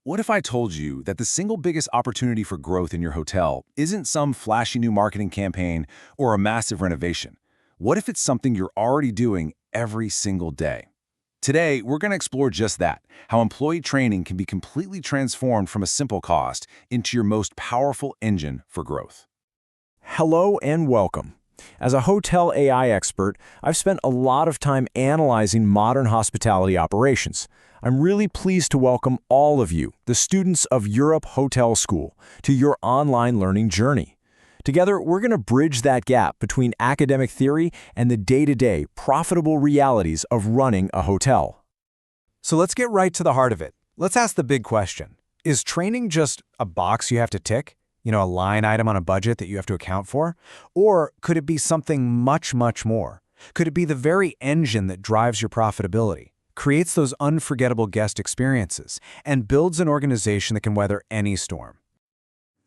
What if I told you that the single biggest opportunity for growth in your hotel isn't some flashy new marketing campaign or a massive renovation? What if it's something you're already doing every single day? Today, we're going to explore just that, how employee training can be completely transformed from a simple cost into your most powerful engine for growth. Hello and welcome. As a hotel AI expert, I've spent a lot of time analyzing modern hospitality operations. I'm really pleased to welcome all of you, the students of Europe Hotel School, to your online learning journey. Together, we're going to bridge that gap between academic theory and the day-to-day profitable realities of running a hotel. So let's get right to the heart of it. Let's ask the big question. Is training just a box you have to tick? A line item on a budget that you have to account for? Or could it be something much, much more? Could it be the very engine that drives your profitability, creates those unforgettable guest experiences, and builds an organization that can weather any storm?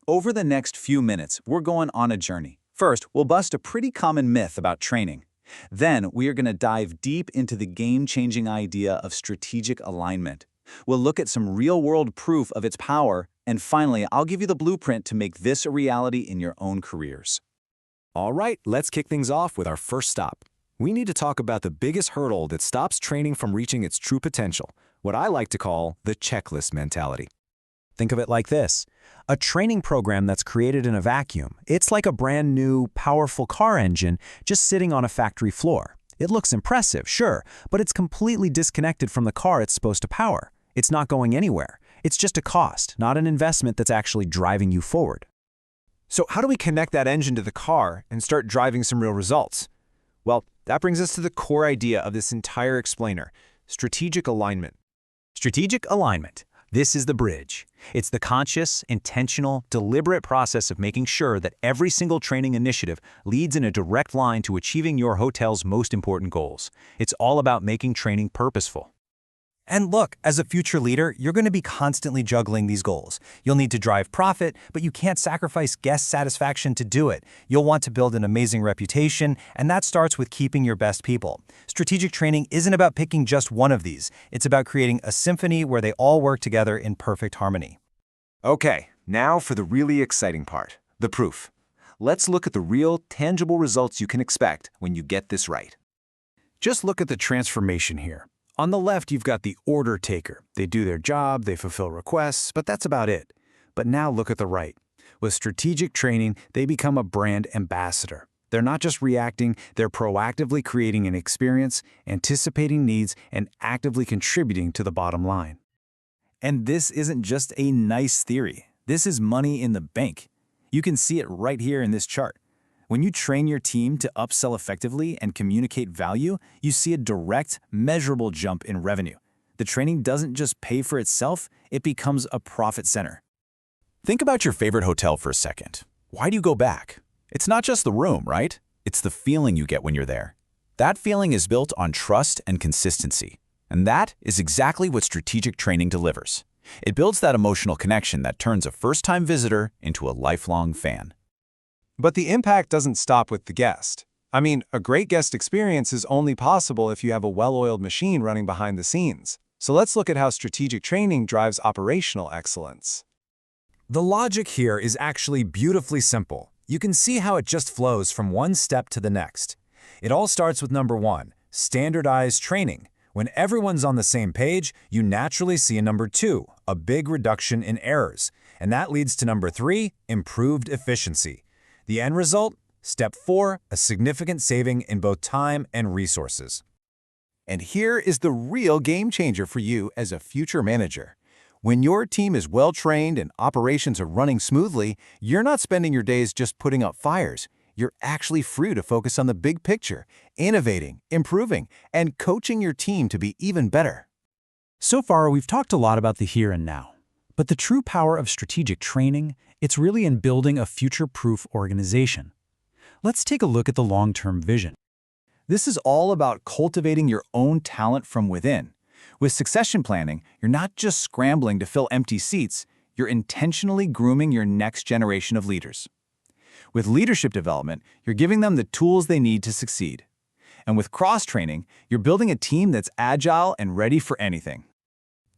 Over the next few minutes, we're going on a journey. First, we'll bust a pretty common myth about training. Then, we are going to dive deep into the game-changing idea of strategic alignment. We'll look at some real-world proof of its power, and finally, I'll give you the blueprint to make this a reality in your own careers. All right, let's kick things off with our first stop. We need to talk about the biggest hurdle that stops training from reaching its true potential, what I like to call the checklist mentality. Think of it like this. A training program that's created in a vacuum, it's like a brand new, powerful car engine just sitting on a factory floor. It looks impressive, sure, but it's completely disconnected from the car it's supposed to power. It's not going anywhere. It's just a cost, not an investment that's actually driving you forward. So how do we connect that engine to the car and start driving some real results? Well, that brings us to the core idea of this entire explainer, strategic alignment. Strategic alignment. This is the bridge. It's the conscious, intentional, deliberate process of making sure that every single training initiative leads in a direct line to achieving your hotel's most important goals. It's all about making training purposeful. And look, as a future leader, you're going to be constantly juggling these goals. You'll need to drive profit, but you can't sacrifice guest satisfaction to do it. You'll want to build an amazing reputation, and that starts with keeping your best people. Strategic training isn't about picking just one of these. It's about creating a symphony where they all work together in perfect harmony. Okay, now for the really exciting part, the proof. Let's look at the real, tangible results you can expect when you get this right. Just look at the transformation here. On the left, you've got the order taker. They do their job, they fulfill requests, but that's about it. But now look at the right. With strategic training, they become a brand ambassador. They're not just reacting, they're proactively creating an experience, anticipating needs, and actively contributing to the bottom line. And this isn't just a nice theory. This is money in the bank. You can see it right here in this chart. When you train your team to upsell effectively and communicate value, you see a direct, measurable jump in revenue. The training doesn't just pay for itself, it becomes a profit center. Think about your favorite hotel for a second. Why do you go back? It's not just the room, right? It's the feeling you get when you're there. That feeling is built on trust and consistency. And that is exactly what strategic training delivers. It builds that emotional connection that turns a first-time visitor into a lifelong fan. But the impact doesn't stop with the guest. A great guest experience is only possible if you have a well-oiled machine running behind the scenes. So let's look at how strategic training drives operational excellence. The logic here is actually beautifully simple. You can see how it just flows from one step to the next. It all starts with number 1, standardized training. When everyone's on the same page, you naturally see a number 2, a big reduction in errors. And that leads to number 3, improved efficiency. The end result? Step 4, a significant saving in both time and resources. And here is the real game changer for you as a future manager. When your team is well-trained and operations are running smoothly, you're not spending your days just putting out fires. You're actually free to focus on the big picture, innovating, improving, and coaching your team to be even better. So far, we've talked a lot about the here and now. But the true power of strategic training, it's really in building a future-proof organization. Let's take a look at the long-term vision. This is all about cultivating your own talent from within. With succession planning, you're not just scrambling to fill empty seats, you're intentionally grooming your next generation of leaders. With leadership development, you're giving them the tools they need to succeed. And with cross-training, you're building a team that's agile and ready for anything.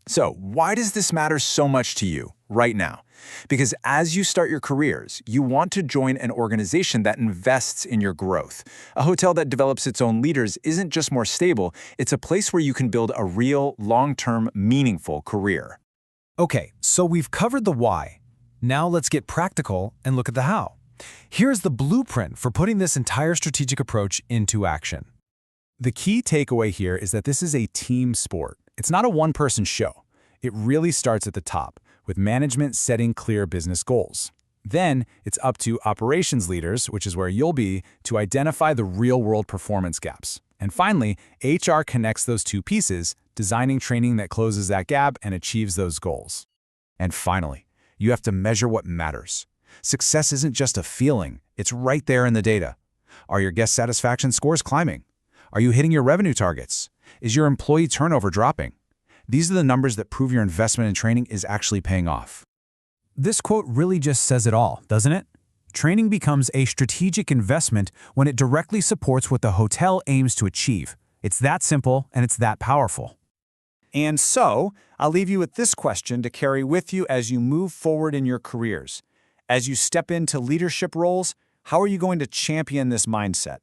So, why does this matter so much to you right now? Because as you start your careers, you want to join an organization that invests in your growth. A hotel that develops its own leaders isn't just more stable, it's a place where you can build a real, long-term, meaningful career. Okay, so we've covered the why. Now let's get practical and look at the how. Here's the blueprint for putting this entire strategic approach into action. The key takeaway here is that this is a team sport. It's not a one-person show. It really starts at the top, with management setting clear business goals. Then, it's up to operations leaders, which is where you'll be, to identify the real-world performance gaps. And finally, HR connects those two pieces, designing training that closes that gap and achieves those goals. And finally, you have to measure what matters. Success isn't just a feeling, it's right there in the data. Are your guest satisfaction scores climbing? Are you hitting your revenue targets? Is your employee turnover dropping? These are the numbers that prove your investment in training is actually paying off. This quote really just says it all, doesn't it? Training becomes a strategic investment when it directly supports what the hotel aims to achieve. It's that simple and it's that powerful. And so, I'll leave you with this question to carry with you as you move forward in your careers. As you step into leadership roles, how are you going to champion this mindset?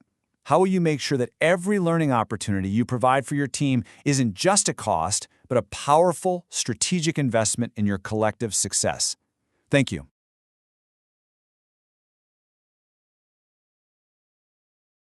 How will you make sure that every learning opportunity you provide for your team isn't just a cost, but a powerful strategic investment in your collective success? Thank you.